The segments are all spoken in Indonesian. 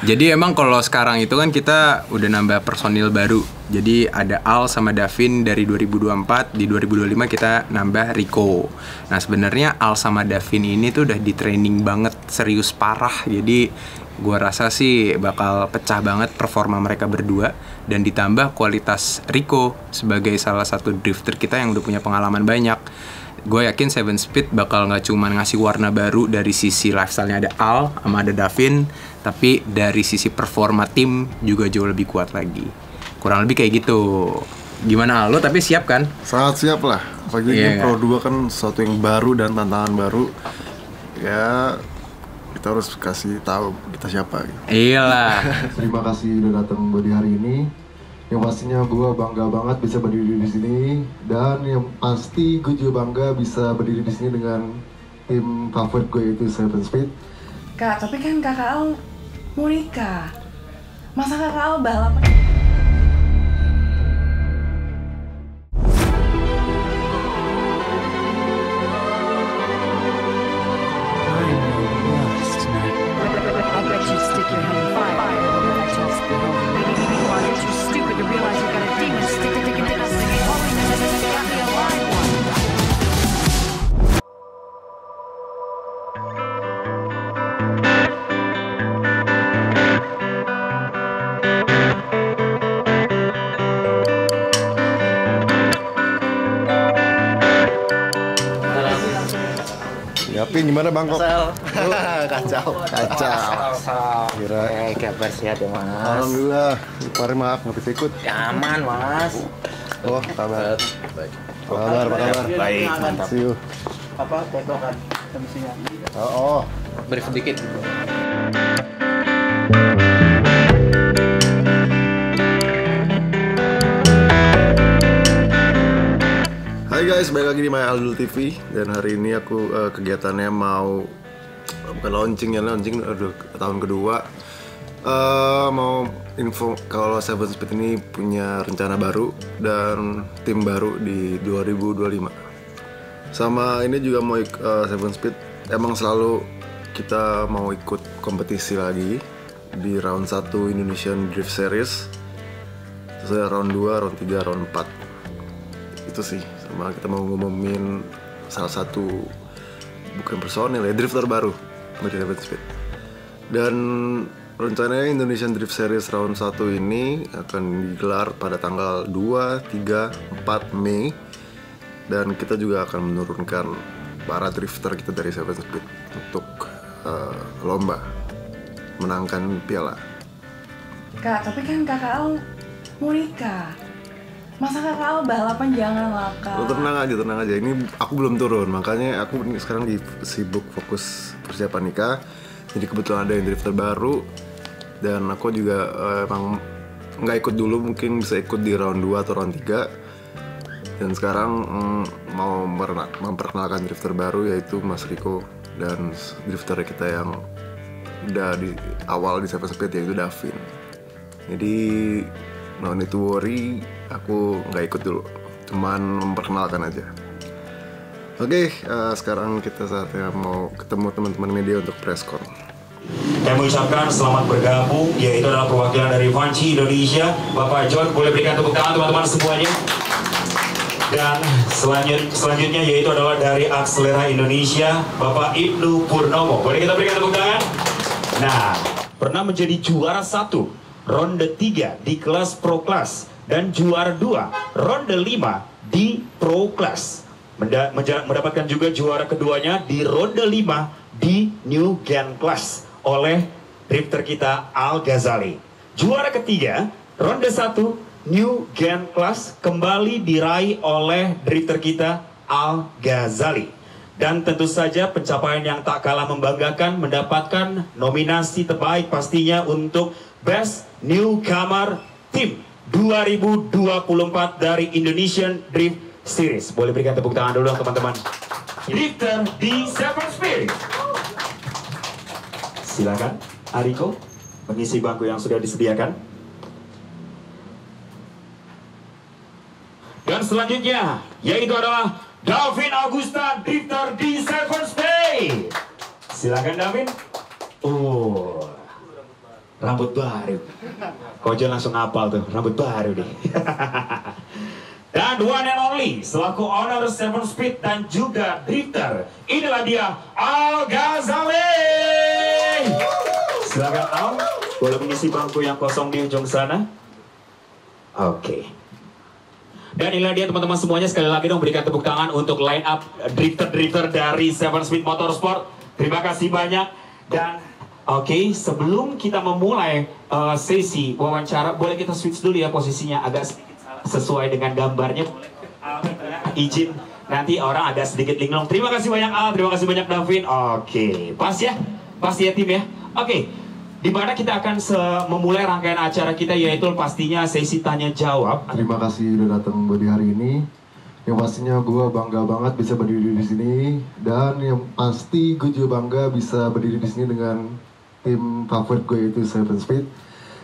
Jadi emang kalau sekarang itu kan kita udah nambah personil baru. Jadi ada Al sama Davin dari 2024, di 2025 kita nambah Rico. Nah sebenarnya Al sama Davin ini tuh udah di training banget, serius parah. Jadi gua rasa sih bakal pecah banget performa mereka berdua. Dan ditambah kualitas Rico sebagai salah satu drifter kita yang udah punya pengalaman banyak. Gue yakin Seven Speed bakal nggak cuma ngasih warna baru dari sisi lifestyle-nya ada Al sama ada Davin, tapi dari sisi performa tim juga jauh lebih kuat lagi. Kurang lebih kayak gitu. Gimana Al? Lo tapi siap kan? Sangat siap lah. Apalagi ini Pro 2 kan sesuatu yang baru dan tantangan baru. Ya kita harus kasih tahu kita siapa. Iyalah. Terima kasih udah datang di hari ini. Yang pastinya gue bangga banget bisa berdiri di sini, dan yang pasti gue juga bangga bisa berdiri di sini dengan tim favorit gue yaitu Seven Speed. Kak, tapi kan kakak Al mau nikah. Masa kakak Al balapan? Yapin gimana Bangkok? Kacau. Kira Kabar sehat ya Mas. Alhamdulillah. Kemarin maaf nggak bisa ikut. Ya, aman Mas. Oh kabar. Kabar apa kabar? Baik, mantap. See you. Apa tekokan emisinya? Oh. Brief sedikit. Hai guys, balik lagi di My Aldul TV. Dan hari ini aku kegiatannya mau bukan launching udah tahun kedua. Mau info kalau Seven Speed ini punya rencana baru dan tim baru di 2025. Sama ini juga mau Seven Speed emang selalu kita mau ikut kompetisi lagi di round 1 Indonesian Drift Series. Terus round 2, round 3, round 4. Itu sih. Sama kita mau ngumumin salah satu bukan personil ya, drifter baru dari Seven Speed. Dan rencananya Indonesian Drift Series round 1 ini akan digelar pada tanggal 2, 3, 4 Mei. Dan kita juga akan menurunkan para drifter kita dari Seven Speed untuk lomba menangkan piala. Kak, tapi kan kakak Al mau nikah. Masa kakak Al balapan jangan lah Kak. Lo tenang aja. Ini aku belum turun, makanya aku sekarang sibuk fokus persiapan nikah. Jadi kebetulan ada yang drifter baru, dan aku juga emang nggak ikut dulu, mungkin bisa ikut di round 2 atau round 3. Dan sekarang mau memperkenalkan drifter baru yaitu Mas Rico, dan drifter kita yang udah di awal di Seven Speed yaitu Davin. Jadi no need to worry, aku nggak ikut dulu, cuman memperkenalkan aja. Oke, sekarang kita saatnya mau ketemu teman-teman media untuk press-con. Kami mengucapkan selamat bergabung, yaitu adalah perwakilan dari Vanci Indonesia. Bapak John, boleh berikan tepuk tangan teman-teman semuanya. Dan selanjutnya yaitu adalah dari Akselera Indonesia, Bapak Ibnu Purnomo. Boleh kita berikan tepuk tangan? Nah, pernah menjadi juara 1 ronde 3 di kelas Pro Class dan juara 2 ronde 5 di Pro Class. Mendapatkan juga juara keduanya di ronde 5 di New Gen Class oleh drifter kita Al Ghazali. Juara ketiga ronde 1 New Gen Class kembali diraih oleh drifter kita Al Ghazali. Dan tentu saja pencapaian yang tak kalah membanggakan, mendapatkan nominasi terbaik pastinya untuk Best Newcomer Team 2024 dari Indonesian Drift Series. Boleh berikan tepuk tangan dulu teman-teman. Drifter di Seven Speed. Silakan Ariko mengisi bangku yang sudah disediakan. Dan selanjutnya yaitu adalah Davin Augusta, drifter di Seven Speed. Silakan Davin. Rambut baru. Kojo langsung hafal tuh, rambut baru deh. Dan one and only, selaku owner Seven Speed dan juga drifter, inilah dia Al Ghazali. Silakan Al, boleh mengisi bangku yang kosong di ujung sana. Oke. Dan inilah dia teman-teman semuanya, sekali lagi dong berikan tepuk tangan untuk line up drifter-drifter dari Seven Speed Motorsport. Terima kasih banyak. Dan oke, sebelum kita memulai sesi wawancara, boleh kita switch dulu ya posisinya agak sedikit sesuai dengan gambarnya. Izin nanti orang agak sedikit linglung. Terima kasih banyak Al, terima kasih banyak Davin. Oke, pas ya tim ya. Oke, dimana kita akan memulai rangkaian acara kita, yaitu pastinya sesi tanya jawab. Terima kasih udah datang di hari ini. Yang pastinya gue bangga banget bisa berdiri di sini, dan yang pasti gue juga bangga bisa berdiri di sini dengan tim favorit gue, yaitu Seven Speed.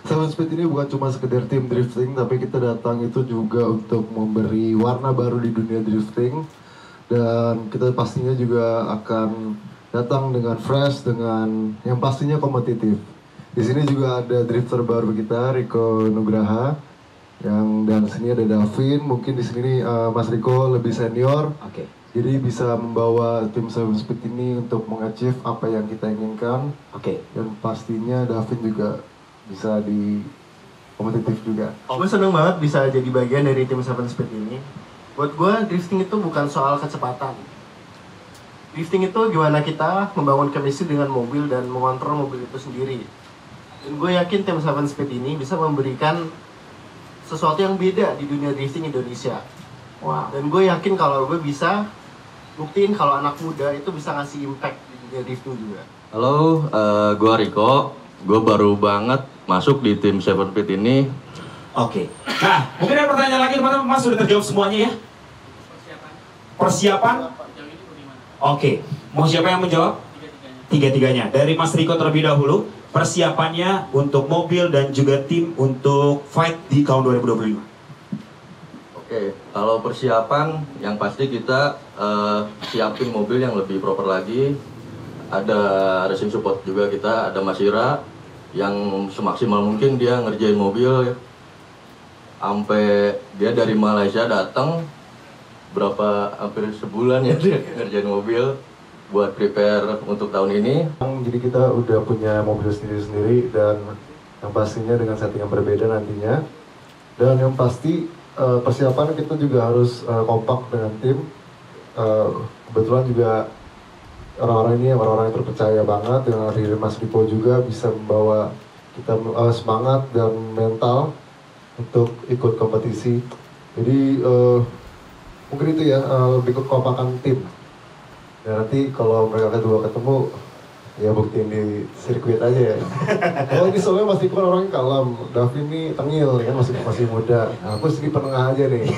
Seven Speed ini bukan cuma sekedar tim drifting, tapi kita datang itu juga untuk memberi warna baru di dunia drifting. Dan kita pastinya juga akan datang dengan fresh, dengan yang pastinya kompetitif. Di sini juga ada drifter baru kita, Rico Nugraha. Dan sini ada Davin, mungkin di sini Mas Rico lebih senior. Oke. Jadi bisa membawa tim Seven Speed ini untuk mengachieve apa yang kita inginkan. Oke. Dan pastinya Davin juga bisa di kompetitif juga. Gue seneng banget bisa jadi bagian dari tim Seven Speed ini. Buat gue, drifting itu bukan soal kecepatan. Drifting itu gimana kita membangun chemistry dengan mobil dan mengontrol mobil itu sendiri. Dan gue yakin tim Seven Speed ini bisa memberikan sesuatu yang beda di dunia drifting Indonesia. Wow. Dan gue yakin kalau gue bisa buktiin kalau anak muda itu bisa ngasih impact di dunia drifting juga. Halo, gue Rico. Gue baru banget masuk di tim Seven Speed ini. Oke. Nah, mungkin ada pertanyaan lagi teman-teman, Mas sudah terjawab semuanya ya? Persiapan? Oke. Mau siapa yang menjawab? Tiga-tiganya. Dari Mas Rico terlebih dahulu, persiapannya untuk mobil dan juga tim untuk fight di tahun 2025. Oke, kalau persiapan yang pasti kita siapin mobil yang lebih proper lagi. Ada racing support juga kita, ada Mas Ira yang semaksimal mungkin dia ngerjain mobil ya. Sampai dia dari Malaysia datang hampir sebulan ya dia ngerjain mobil buat prepare untuk tahun ini. Jadi kita udah punya mobil sendiri-sendiri, dan yang pastinya dengan setting yang berbeda nantinya. Dan yang pasti persiapan kita juga harus kompak dengan tim. Kebetulan juga orang-orang ini orang-orang yang terpercaya banget, dengan diri Mas Rico juga bisa membawa kita semangat dan mental untuk ikut kompetisi. Jadi mungkin itu ya, lebih ke kompakan tim. Dan nanti kalau mereka kedua ketemu, ya buktiin di sirkuit aja ya. Kalau ini soalnya Mas Rico kan orangnya kalem, Davin ini tengil kan, masih muda. Nah, aku sini penengah aja nih,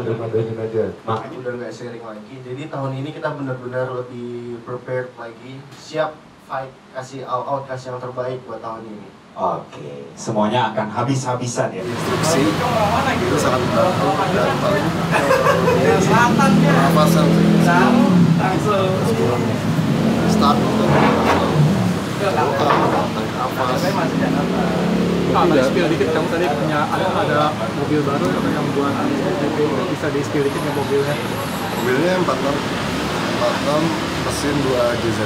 ada-adain aja. Udah nggak sharing lagi, jadi tahun ini kita benar-benar lebih prepared lagi, siap fight, kasih all out, kasih yang terbaik buat tahun ini. Oke, semuanya akan habis-habisan ya. Instruksi itu sangat membantu, dan paling pernapasan Langsung. start untuk Tadi spill dikit, kamu tadi punya ada mobil baru yang buat bisa di spill dikit ya mobilnya. mobilnya 46 mesin 2 GZ.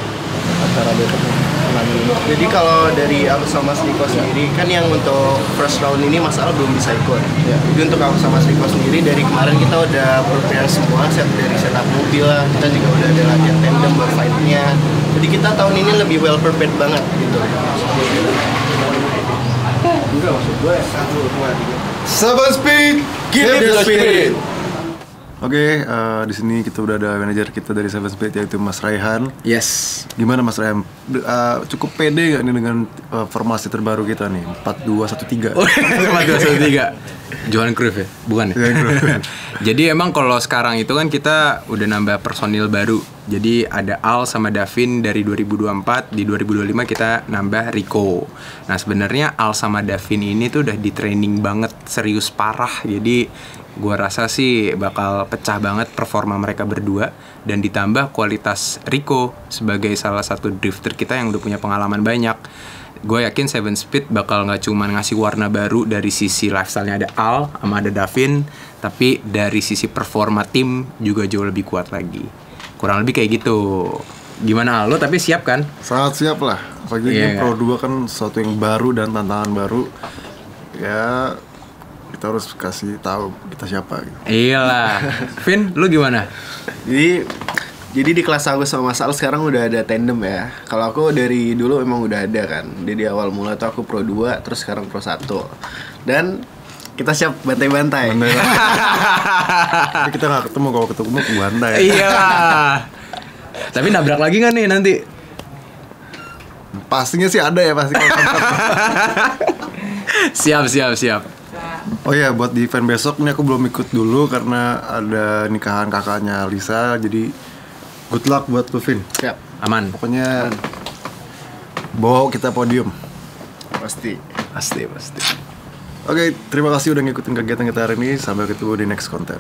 Acara besok lagi. Jadi kalau dari aku sama Mas Rico sendiri, kan yang untuk first round ini Mas Al belum bisa ikut. Jadi untuk aku sama Mas Rico sendiri, dari kemarin kita udah prepare semua, dari setup mobil lah, kita juga udah ada latihan tandem buat fight-nya. Jadi kita tahun ini lebih well prepared banget gitu. Enggak, maksud gue 1, 2, 3. Seven Speed, give it the spirit. Oke, di sini kita udah ada manajer kita dari Seven Speed, yaitu Mas Raihan. Yes. Gimana Mas Raihan? Cukup pede gak nih dengan formasi terbaru kita nih, 4-2-1-3? Oh, 4-2-1-3. Johan Cruyff ya? Bukan ya? Jadi emang kalau sekarang itu kan kita udah nambah personil baru. Jadi ada Al sama Davin dari 2024, di 2025 kita nambah Rico. Nah sebenarnya Al sama Davin ini tuh udah di training banget, serius parah. Jadi gua rasa sih bakal pecah banget performa mereka berdua. Dan ditambah kualitas Rico sebagai salah satu drifter kita yang udah punya pengalaman banyak. gue yakin Seven Speed bakal nggak cuma ngasih warna baru dari sisi lifestyle-nya ada Al sama ada Davin, tapi dari sisi performa tim juga jauh lebih kuat lagi. Kurang lebih kayak gitu. Gimana Al? Lo tapi siap kan? Sangat siap lah. Apalagi ini Pro 2 kan sesuatu yang baru dan tantangan baru. Ya kita harus kasih tahu kita siapa gitu. Iyalah. Vin, lu gimana? Jadi di kelas aku sama Mas Al sekarang udah ada tandem ya. Kalau aku dari dulu emang udah ada kan. Jadi awal mula tuh aku Pro 2, terus sekarang Pro 1. Dan kita siap bantai-bantai. Tapi kita nggak ketemu, kalau ketemu ke bantai. Iya. Tapi nabrak lagi nggak nih nanti? Pastinya sih ada ya pasti. Siap. Oh ya, buat di event besok ini aku belum ikut dulu karena ada nikahan kakaknya Lisa. Jadi good luck buat lu, Vin. Siap. Aman. Pokoknya bawa kita podium. Pasti. Oke, terima kasih udah ngikutin kegiatan kita hari ini. Sampai ketemu di next konten.